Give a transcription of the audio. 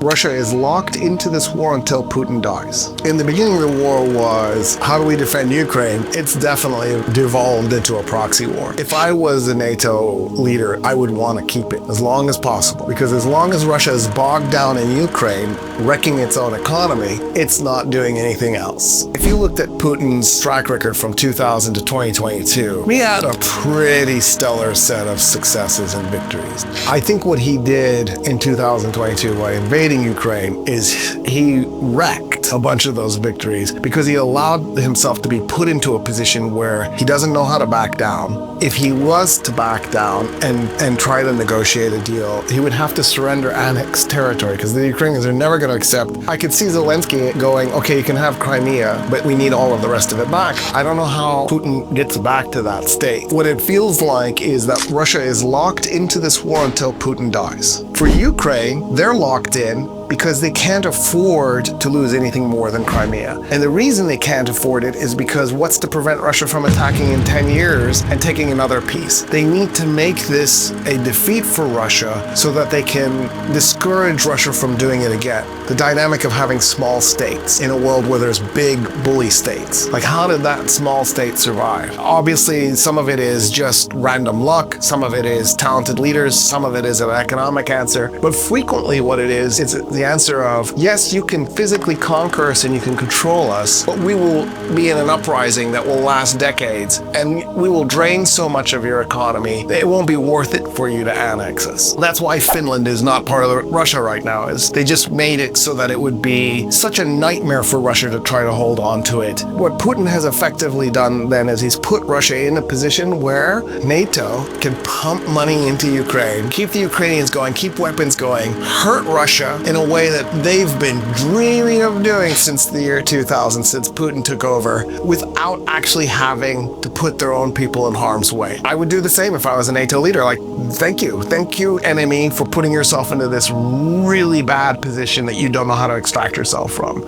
Russia is locked into this war until Putin dies. In the beginning of the war was, how do we defend Ukraine? It's definitely devolved into a proxy war. If I was a NATO leader, I would want to keep it as long as possible, because as long as Russia is bogged down in Ukraine, wrecking its own economy, it's not doing anything else. If you looked at Putin's track record from 2000 to 2022, he had a pretty stellar set of successes and victories. I think what he did in 2022 by invading Ukraine is he wrecked a bunch of those victories because he allowed himself to be put into a position where he doesn't know how to back down. If he was to back down and try to negotiate a deal, he would have to surrender annexed territory, because the Ukrainians are never going to accept. I could see Zelensky going, okay, you can have Crimea, but we need all of the rest of it back. I don't know how Putin gets back to that state. What it feels like is that Russia is locked into this war until Putin dies. For Ukraine, they're locked in because they can't afford to lose anything more than Crimea. And the reason they can't afford it is because what's to prevent Russia from attacking in 10 years and taking another piece? They need to make this a defeat for Russia so that they can discourage Russia from doing it again. The dynamic of having small states in a world where there's big bully states. Like, how did that small state survive? Obviously, some of it is just random luck, some of it is talented leaders, some of it is an economic answer, but frequently what it is, it's the answer of, yes, you can physically conquer us and you can control us, but we will be in an uprising that will last decades, and we will drain so much of your economy that it won't be worth it for you to annex us. That's why Finland is not part of Russia right now, is they just made it so that it would be such a nightmare for Russia to try to hold on to it. What Putin has effectively done then is he's put Russia in a position where NATO can pump money into Ukraine, keep the Ukrainians going, keep weapons going, hurt Russia in a way that they've been dreaming of doing since the year 2000, since Putin took over, without actually having to put their own people in harm's way. I would do the same if I was a NATO leader. Like, thank you, enemy, for putting yourself into this really bad position that you don't know how to extract yourself from.